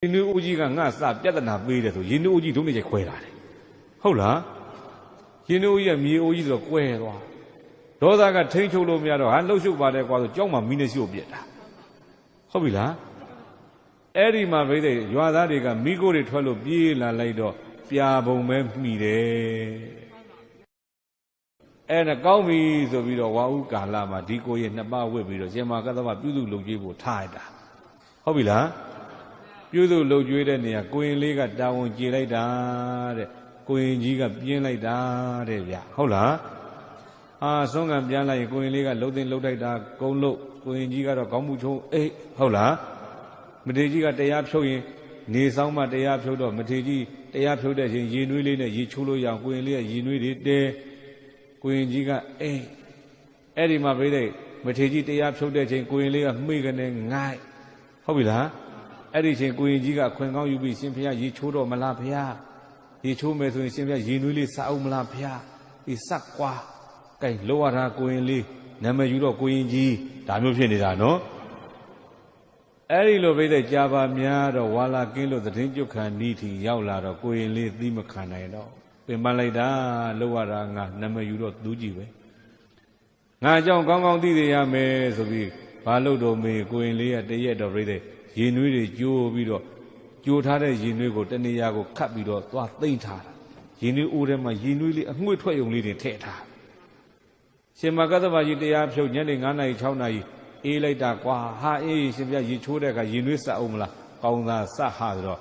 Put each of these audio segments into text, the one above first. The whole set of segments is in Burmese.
ရင်းနှီးဦးကြီးကငါစပြဿနာပေးတယ်ဆိုရင်းနှီးဦးကြီးဒုနေကျခွဲလာတယ်ဟုတ်လားရင်းနှီးဦးကြီးကမြေဦးကြီးဆိုတော့ကွဲသွားဒေါသကထိန်းချုပ်လို့မရတော့ဟာလှုပ်ရှုပ်ပါတယ်ကွာဆိုကြောက်မှမီးနဲ့ရှို့ပြစ်တာဟုတ်ပြီလားအဲ့ဒီမှာပြိဿရွာသားတွေကမိကိုတွေထွက်လို့ပြေးလာလိုက်တော့ပြာပုံပဲမိတယ်အဲ့ဒါကောင်းပြီဆိုပြီးတော့ဝါဥကာလမှာဒီကိုရဲ့နှစ်ပါးဝစ်ပြီးတော့ရှင်မကသဗ္ဗပြုစုလုပ်ကြည့်ဖို့ထားရတာဟုတ်ပြီလားပြုစုလုပ်ကြွေးတဲ့နေရာကိုရင်လေးကတာဝန်ကျေလိုက်တာတဲ့ကိုရင်ကြီးကပြင်းလိုက်တာတဲ့ဗျဟုတ်လားဆုံးကံပြန်လိုက်ရင်ကိုရင်လေးကလှုပ်တင်လှုပ်ထိုက်တာကုန်းလို့ကိုရင်ကြီးကတော့ကောင်းမှုချုံအေးဟုတ်လားမထေကြီးကတရားဖြုတ်ရင်နေဆောင်မှတရားဖြုတ်တော့မထေကြီးတရားဖြုတ်တဲ့ချိန်ရေနွေးလေးနဲ့ရေချိုးလို့ရအောင်ကိုရင်လေးကရေနွေးတွေတဲကိုရင်ကြီးကအေးအဲ့ဒီမှာပြိဿမထေကြီးတရားဖြုတ်တဲ့ချိန်ကိုရင်လေးကမှိတ်ကနေငိုက်ဟုတ်ပြီလားအဲ့ဒီချိန်ကိုရင်ကြီးကအခွင့်ကောင်းယူပြီးရှင်ဖျားရေချိုးတော့မလားဖျားရေချိုးမယ်ဆိုရင်ရှင်ဖျားရေနွေးလေးစအောင်မလားဖျားဒီစက်ကွာကဲလောရတာကိုရင်လေးနာမည်ယူတော့ကိုရင်ကြီးဒါမျိုးဖြစ်နေတာနော်အဲ့ဒီလိုပြိဿကြာပါများတော့ဝါလာကင်းလို့သတင်းကြွခံနီးထီရောက်လာတော့ကိုရင်လေးသီးမခံနိုင်တော့ပင်ပန်းလိုက်တာလောရတာငါနာမည်ယူတော့သူကြည့်ပဲငါအကြောင်းကောင်းကောင်းသိရမယ်ဆိုပြီးဘာလို့တော့မေးကိုရင်လေးကတရက်တော့ပြိဿရေနွေးတွေကျိုးပြီးတော့ကျိုးထားတဲ့ရေနွေးကိုတနေရာကိုခတ်ပြီးတော့သွားသိမ့်ထားတာရေနွေးအိုးထဲမှာရေနွေးလေးအငွေ့ထွက်ယုံလေးတွေထည့်ထားရှင်မကသဗ္ဗကြီးတရားဖြုတ်ညနေ9 နာရီ6 နာရီအေးလိုက်တာကွာဟာအေးရှင်ပြရေချိုးတဲ့အခါရေနွေးစအောင်မလားကောင်းသာစဟာဆိုတော့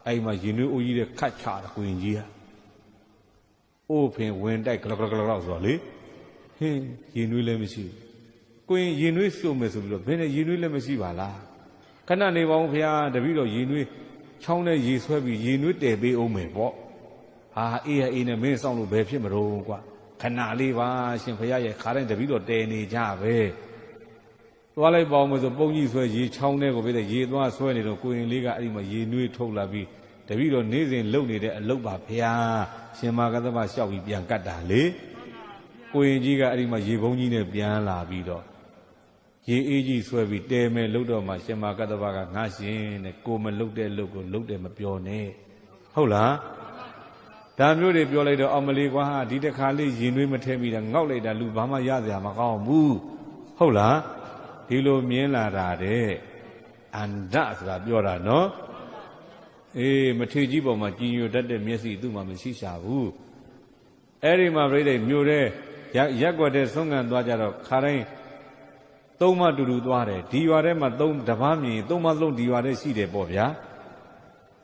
အဲ့မှာရေနွေးအိုးကြီးတွေခတ်ချတာကိုရင်ကြီးဟာအိုးဖင်ဝင်တိုက်ကလကလကလဆိုတော့လေဟင်းရေနွေးလည်းမရှိကိုရင်ရေနွေးစုံမယ်ဆိုပြီးတော့ဘယ်နဲ့ရေနွေးလည်းမရှိပါလားခဏနေပါဦးဖေဟာတပည့်တော်ရေနွေးချောင်းနဲ့ရေဆွဲပြီးရေနွေးတည်ပေးအောင်မယ်ပေါ့ဟာအေးရအေးနဲ့မင်းဆောင်လို့ဘယ်ဖြစ်မလို့ကွာခဏလေးပါရှင်ဖေရဲ့ခါတိုင်းတပည့်တော်တည်နေကြပဲသွားလိုက်ပါအောင်ဆိုပုံကြီးဆွဲရေချောင်းထဲကိုပဲရေသွားဆွဲနေတော့ကိုရင်လေးကအဲ့ဒီမှာရေနွေးထုတ်လာပြီးတပည့်တော်နေ့စဉ်လုံနေတဲ့အလုပ်ပါဖေဟာရှင်မကသဗ္ဗလျှောက်ပြီးပြန်ကတ်တာလေကိုရင်ကြီးကအဲ့ဒီမှာရေဘုံကြီးနဲ့ပြန်လာပြီးတော့ရေအေးကြီးဆွဲပြီးတဲမဲ့လှုပ်တော့မှရှင်မကတ္တဗကငါရှင်တဲ့ကိုမလှုပ်တဲ့လှုပ်ကိုလှုပ်တယ်မပြောနဲ့ဟုတ်လားဒါမျိုးတွေပြောလိုက်တော့အောင်မလေးကွာဒီတခါလေးရင်နွေးမထဲမိတာငေါက်လိုက်တာလူဘာမှရစရာမကောင်းဘူးဟုတ်လားဒီလိုမြင်လာတာတဲ့အန္တဆိုတာပြောတာနော်အေးမထေကြီးပေါ်မှာကြည်ညိုတတ်တဲ့မျက်စိသူ့မှာမရှိရှာဘူးအဲ့ဒီမှာပြိဿမြို့တဲ့ရက်ွက်တဲ့ဆုံးခံသွားကြတော့ခါတိုင်းသုံးမတူတူသွားတယ်ဒီရွာထဲမှာတပားမြင်သုံးမလုံးဒီရွာထဲရှိတယ်ပေါ့ဗျာ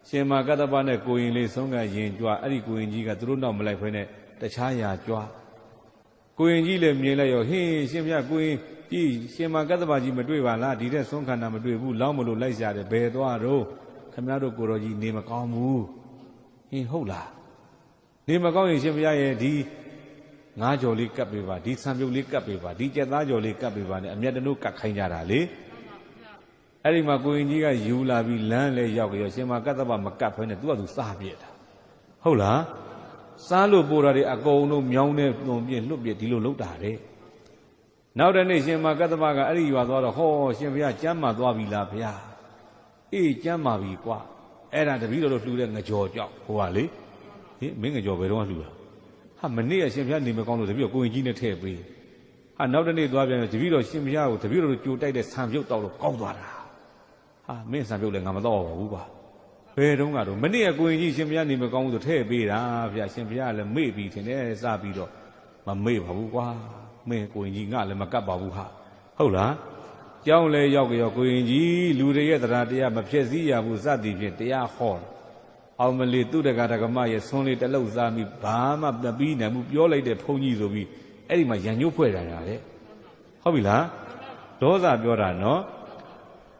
ရှင်မကတ္တပနဲ့ကိုရင်လေးဆုံးကရင်ကြွအဲ့ဒီကိုရင်ကြီးကသူတို့နောက်မလိုက်ဖဲနဲ့တခြားရာကြွကိုရင်ကြီးလည်းမြင်လိုက်ရောဟင်းရှင်မြတ်ကိုရင်ကြီးရှင်မကတ္တပကြီးမတွေ့ပါလားဒီတဲ့ဆုံးခန္ဓာမတွေ့ဘူးလောင်းမလို့လိုက်ရှာတယ်ဘယ်သွားတော့ခမည်းတော်ကိုတော်ကြီးနေမကောင်းဘူးဟင်းဟုတ်လားနေမကောင်းရင်ရှင်မြတ်ရဲ့ဒီငါးကြော်လေးကပ်ပေးပါဒီဆံပြုတ်လေးကပ်ပေးပါဒီကြက်သားကြော်လေးကပ်ပေးပါနဲ့အမျက်တနိုးကပ်ခိုင်းကြတာလေအဲ့ဒီမှာကိုရင်ကြီးကယူလာပြီးလမ်းလဲရောက်ကြရောရှင်မကတ္တဗမကပ်ဖဲနဲ့သူကသူစားပြစ်တာဟုတ်လားစားလို့ပို့တာတွေအကုန်လုံးမြောင်းနဲ့သွန်ပြစ်လွတ်ပြစ်ဒီလိုလုပ်တာလေနောက်တနေ့ရှင်မကတ္တဗကအဲ့ဒီရွာသွားတော့ဟောရှင်ဘုရားကျမ်းမာသွားပြီလားဘုရားအေးကျမ်းမာပြီကွာအဲ့ဒါတပည့်တော်တို့လှူတဲ့ငကြော်ကြောက်ဟိုကလေဟင်မင်းငကြော်ဘယ်တော့မှလှူတာဟာမနေ့ကရှင်ဘုရားနေမကောင်းလို့တပည့်တော်ကိုရင်ကြီးနဲ့ထည့်ပေးဟာနောက်တနေ့သွားပြန်တပည့်တော်ရှင်ဘုရားကိုတပည့်တော်တို့ကြိုတိုက်တဲ့ဆံပြုတ်တောက်တော့ကောင်းသွားတာဟာမင်းဆံပြုတ်လည်းငါမတော့ပါဘူးကွာဘယ်တုန်းကတော့မနေ့ကကိုရင်ကြီးရှင်ဘုရားနေမကောင်းဘူးဆိုထည့်ပေးတာဗျာရှင်ဘုရားလည်းမေ့ပြီးထင်တယ်စပြီးတော့မမေ့ပါဘူးကွာမင်းကိုရင်ကြီးငါလည်းမကပ်ပါဘူးဟာဟုတ်လားကြောင်းလဲရောက်ကြရောကိုရင်ကြီးလူတွေရဲ့တရားတရားမဖြစ်စည်းရဘူးစသည်ဖြင့်တရားဟောအောင်မလေးသူတက္ကရာကမရဲ့ဆွန်းလေးတလုတ်စားပြီးဘာမှမပြီးနိုင်ဘူးပြောလိုက်တဲ့ဘုန်းကြီးဆိုပြီးအဲ့ဒီမှာရံညွတ်ဖွဲ့တာရတယ်ဟုတ်ပြီလားဒေါသပြောတာနော်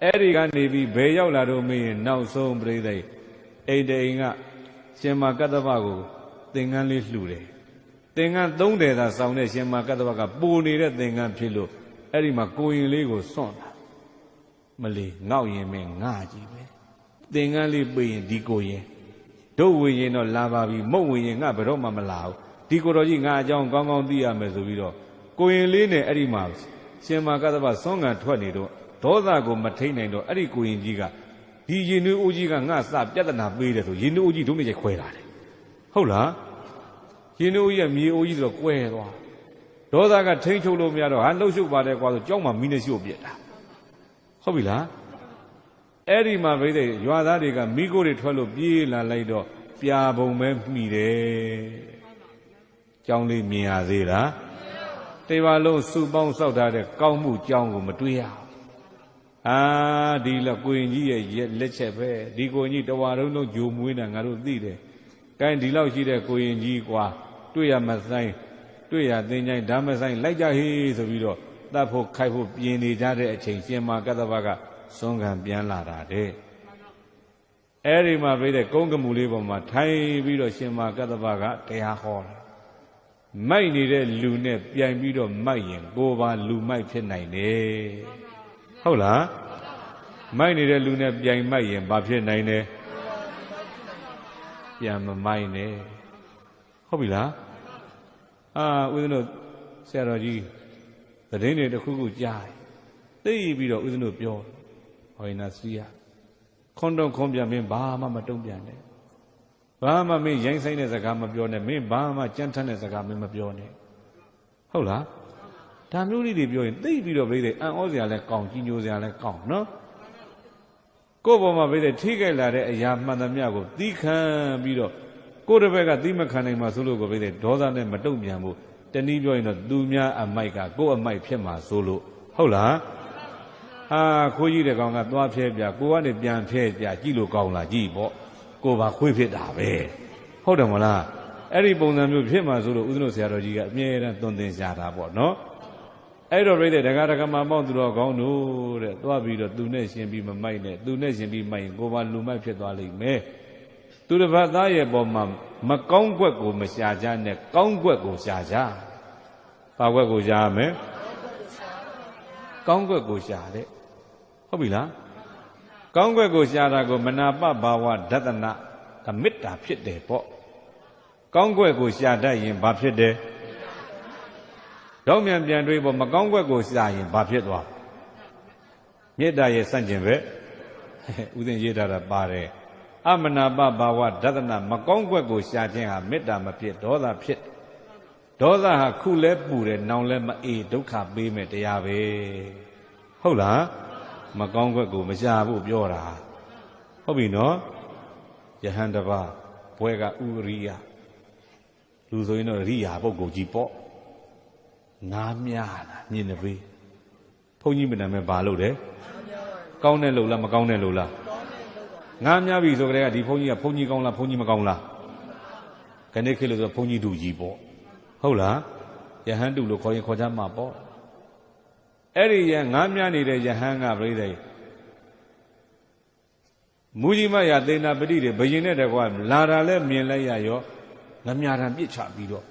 အဲ့ဒီကနေပြီးဘယ်ရောက်လာတော့မင်းနောက်ဆုံးပြိဿအိမ်တိန်ကရှင်မကတ္တဗကိုသင်္ကန်းလေးလှူတယ်သင်္ကန်း3တယ်သာစောင်းတဲ့ရှင်မကတ္တဗကပိုနေတဲ့သင်္ကန်းဖြစ်လို့အဲ့ဒီမှာကိုရင်လေးကိုစွန့်တာမလီငေါက်ရင်မင်းငါကြည့်ပဲသင်္ကန်းလေးပေးရင်ဒီကိုရင်တို့ဝင်ရင်တော့လာပါပြီမုတ်ဝင်ရင်ငါဘယ်တော့မှမလာဘူးဒီကိုတော်ကြီးငါအကြောင်းကောင်းကောင်းသိရမယ်ဆိုပြီးတော့ကိုရင်လေးနဲ့အဲ့ဒီမှာရှင်မကတ္တဗဆွမ်းငံထွက်နေတော့ဒေါသကိုမထိန်နိုင်တော့အဲ့ဒီကိုရင်ကြီးက ဒီရင်နှွေးအိုးကြီးကငါစပြဿနာပေးတယ်ဆိုရင်နှွေးအိုးကြီးဒုနေချက်ခွဲလာတယ်ဟုတ်လားရင်နှွေးအိုးကြီးကမြေအိုးကြီးဆိုတော့ကွဲသွားဒေါသကထိန်းချုပ်လို့မရတော့ဟာလှုပ်ရှုပ်ပါတယ်ကွာဆိုကြောက်မှမီးနဲ့ရှို့ပြစ်တာဟုတ်ပြီလားအဲ့ဒီမှာပဲရွာသားတွေကမိကိုတွေထွက်လို့ပြေးလာလိုက်တော့ပြာပုံပဲမိတယ်ကြောင်းလေးမြင်ရသေးလားတေပါလုံးစုပေါင်းစောက်ထားတဲ့ကောင်းမှုကြောင်းကိုမတွေးရအာဒီလက်ကိုရင်ကြီးရဲ့လက်ချက်ပဲဒီကိုရင်ကြီးတဝါလုံးလုံးဂျိုမွေးတာငါတို့သိတယ်။ကိုင်းဒီလောက်ရှိတဲ့ကိုရင်ကြီးကွာတွေ့ရမဆိုင်တွေ့ရသင်္ချိုင်းဓမ္မဆိုင်လိုက်ကြဟေးဆိုပြီးတော့တတ်ဖို့ခိုက်ဖို့ပြင်နေကြတဲ့အချိန်ရှင်မာကတ္တဗကစွန့်ခံပြန်လာတာတဲ့။အဲ့ဒီမှာပြတဲ့ကုန်းကမူလေးပေါ်မှာထိုင်ပြီးတော့ရှင်မာကတ္တဗကတရားဟောတာ။မိုက်နေတဲ့လူနဲ့ပြိုင်ပြီးတော့မိုက်ရင်ကိုယ်ပါလူမိုက်ဖြစ်နိုင်တယ်။ဟုတ်လားမိုက်နေတဲ့လူနဲ့ပြိုင်မိုက်ရင်ဘာဖြစ်နိုင်လဲပြန်မမိုက်နဲ့ဟုတ်ပြီလားဦးဇင်းတို့ဆရာတော်ကြီးသတင်းတွေတစ်ခုခုကြားသိပြီးတော့ဦးဇင်းတို့ပြောဟောရင်နာစီရခွန်တော့ခွန်ပြန်မင်းဘာမှမတုံ့ပြန်နဲ့ဘာမှမင်းရိုင်းဆိုင်တဲ့စကားမပြောနဲ့မင်းဘာမှကြမ်းထမ်းတဲ့စကားမင်းမပြောနဲ့ဟုတ်လားဒါမျိုးလေးတွေပြောရင်သိပြီးတော့ပြိတဲ့အံ့ဩစရာလဲကောင်းကြီးညိုစရာလဲကောင်းနော်ကိုယ့်ဘောမှာပြိတဲ့ထိခိုက်လာတဲ့အရာမှန်သမျှကိုသီးခံပြီးတော့ကိုယ့်တစ်ဘက်ကသီးမခံနိုင်မှဆိုလို့ကိုပြိတဲ့ဒေါသနဲ့မတုံ့ပြန်ဘူးတနည်းပြောရင်တော့သူများအမိုက်ကကိုယ့်အမိုက်ဖြစ်မှာဆိုလို့ဟုတ်လားခိုးကြီးတဲ့ကောင်ကသွားဖျဲပြကိုကနေပြန်ဖျဲပြကြည့်လို့ကောင်းလားကြည့်ပေါ့ကိုပါခွေးဖြစ်တာပဲဟုတ်တယ်မလားအဲ့ဒီပုံစံမျိုးဖြစ်မှာဆိုလို့ဦးဇင်းတို့ဆရာတော်ကြီးကအမြဲတမ်းသွန်သင်ရှားတာပေါ့နော်အဲ့တော့ပြိတဲ့ဒကာဒကာမပေါင်းသူတော်ကောင်းတို့တဲ့သွားပြီးတော့သူနဲ့ရှင်ပြီးမမိုက်နဲ့သူနဲ့ရှင်ပြီးမိုက်ရင်ကိုပါလူမိုက်ဖြစ်သွားလိမ့်မယ်သူတစ်ပတ်သားရဲ့ပေါ်မှာမကောင်းကွက်ကိုမရှာကြနဲ့ကောင်းကွက်ကိုရှာကြဘာကွက်ကိုရှာရမယ်ကောင်းကွက်ကိုရှာတဲ့ဟုတ်ပြီလားကောင်းကွက်ကိုရှာတာကိုမနာပဘာဝဒသနာကမေတ္တာဖြစ်တယ်ပေါ့ကောင်းကွက်ကိုရှာတတ်ရင်ဘာဖြစ်တယ်တော့မြန်ပြန်တွေးဖို့မကောင်းကွက်ကိုရှာရင်ဘာဖြစ်သွားမေတ္တာရဲ့စန့်ကျင်ပဲဥစဉ်ရေးထားတာပါတယ်အမနာပဘာဝဒသနာမကောင်းကွက်ကိုရှာခြင်းဟာမေတ္တာမဖြစ်ဒေါသဖြစ်ဒေါသဟာခုလဲပူတယ်နောင်လဲမအေးဒုက္ခပေးမယ်တရားပဲဟုတ်လားမကောင်းကွက်ကိုမရှာဖို့ပြောတာဟုတ်ပြီနော်ယဟန်တပါဘွဲကဥရိယလူဆိုရင်တော့ရိယာပုဂ္ဂိုလ်ကြီးပေါ့ငားများလားမြင်နေပြီဘုန်းကြီးမနာမဲ့ဘာလို့လဲကောင်းတဲ့လို့လားမကောင်းတဲ့လို့လားငားများပြီဆိုကြတဲ့ကဒီဘုန်းကြီးကဘုန်းကြီးကောင်းလားဘုန်းကြီးမကောင်းလားခဏခေတ်လို့ဆိုဘုန်းကြီးတူကြီးပေါ့ဟုတ်လားယဟန်တူလို့ခေါ်ရင်ခေါ်ကြမှာပေါ့အဲ့ဒီရငားများနေတဲ့ယဟန်ကပြိဿမူကြီးမရသေနာပတိတွေဘယင်နဲ့တကွာလာတာလဲမြင်လိုက်ရရောငမြာတံပြစ်ချပြီးတော့